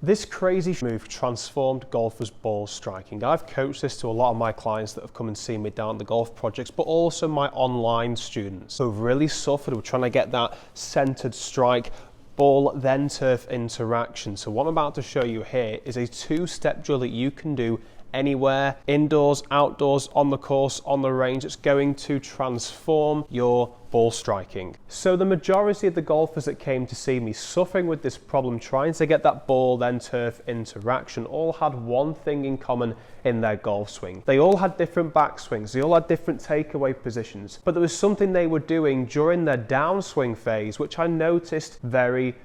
This crazy move transformed golfers' ball striking. I've coached this to a lot of my clients that have come and seen me down at the golf projects, but also my online students who've really suffered with trying to get that centered strike, ball then turf interaction. So what I'm about to show you here is a two-step drill that you can do anywhere, indoors, outdoors, on the course, on the range. It's going to transform your ball striking. So the majority of the golfers that came to see me suffering with this problem, trying to get that ball then turf interaction, all had one thing in common in their golf swing. They all had different backswings, they all had different takeaway positions, but there was something they were doing during their downswing phase which I noticed very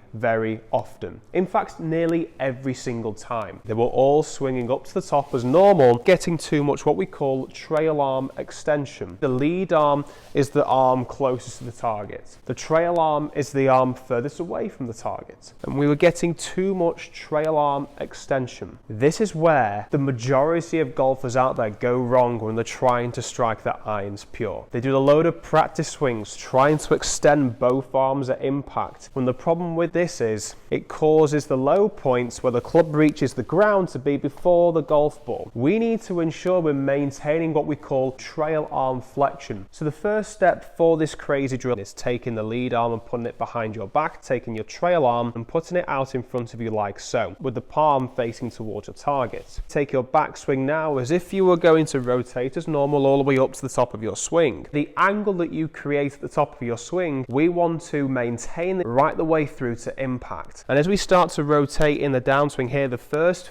often. In fact, nearly every single time. They were all swinging up to the top as normal, getting too much what we call trail arm extension. The lead arm is the arm closest to the target. The trail arm is the arm furthest away from the target. And we were getting too much trail arm extension. This is where the majority of golfers out there go wrong when they're trying to strike their irons pure. They do a load of practice swings trying to extend both arms at impact, when the problem with this is it causes the low points where the club reaches the ground to be before the golf ball. We need to ensure we're maintaining what we call trail arm flexion. So the first step for this crazy drill is taking the lead arm and putting it behind your back, taking your trail arm and putting it out in front of you like so, with the palm facing towards your target. Take your backswing now as if you were going to rotate as normal all the way up to the top of your swing. The angle that you create at the top of your swing, we want to maintain it right the way through to impact. And as we start to rotate in the downswing here, the first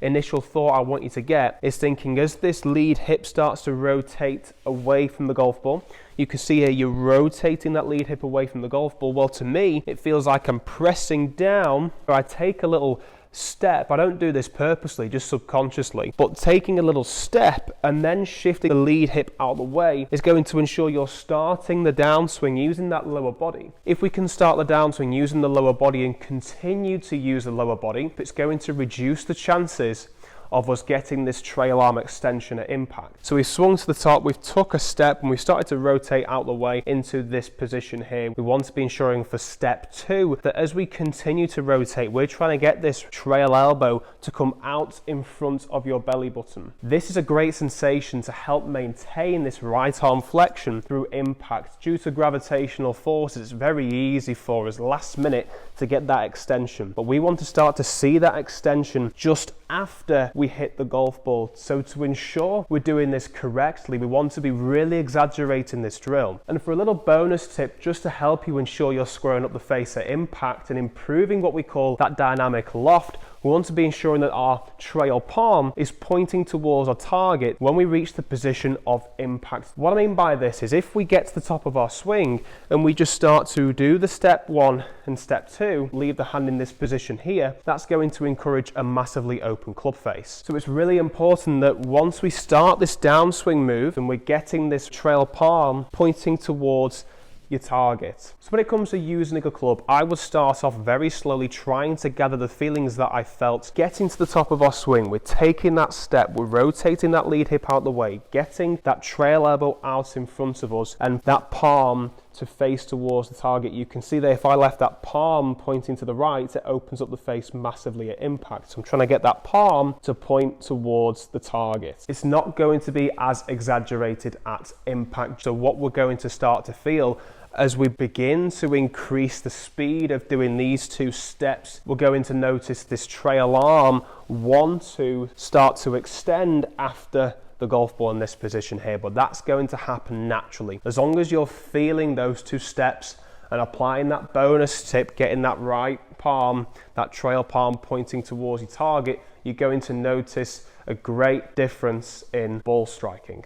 initial thought I want you to get is thinking as this lead hip starts to rotate away from the golf ball. You can see here you're rotating that lead hip away from the golf ball. Well, to me, it feels like I'm pressing down. I take a little step. I don't do this purposely, just subconsciously, but taking a little step and then shifting the lead hip out of the way is going to ensure you're starting the downswing using that lower body. If we can start the downswing using the lower body and continue to use the lower body, it's going to reduce the chances of us getting this trail arm extension at impact. So we've swung to the top, we've took a step and we started to rotate out the way into this position here. We want to be ensuring for step 2 that as we continue to rotate, we're trying to get this trail elbow to come out in front of your belly button. This is a great sensation to help maintain this right arm flexion through impact. Due to gravitational forces, it's very easy for us last minute to get that extension, but we want to start to see that extension just after we hit the golf ball. So to ensure we're doing this correctly, we want to be really exaggerating this drill. And for a little bonus tip, just to help you ensure you're squaring up the face at impact and improving what we call that dynamic loft, we want to be ensuring that our trail palm is pointing towards our target when we reach the position of impact. What I mean by this is if we get to the top of our swing and we just start to do the step 1 and step 2, leave the hand in this position here, that's going to encourage a massively open club face. So it's really important that once we start this downswing move and we're getting this trail palm pointing towards your target. So when it comes to using a club, I would start off very slowly, trying to gather the feelings that I felt. Getting to the top of our swing, we're taking that step, we're rotating that lead hip out the way, getting that trail elbow out in front of us and that palm to face towards the target. You can see there, if I left that palm pointing to the right, it opens up the face massively at impact. So I'm trying to get that palm to point towards the target. It's not going to be as exaggerated at impact. So what we're going to start to feel as we begin to increase the speed of doing these 2 steps, we're going to notice this trail arm want to start to extend after the golf ball in this position here, but that's going to happen naturally. As long as you're feeling those 2 steps and applying that bonus tip, getting that right palm, that trail palm pointing towards your target, you're going to notice a great difference in ball striking.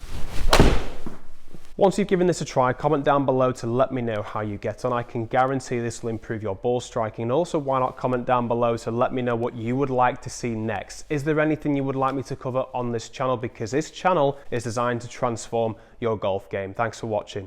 Once you've given this a try, comment down below to let me know how you get on. I can guarantee this will improve your ball striking. And also, why not comment down below to let me know what you would like to see next. Is there anything you would like me to cover on this channel? Because this channel is designed to transform your golf game. Thanks for watching.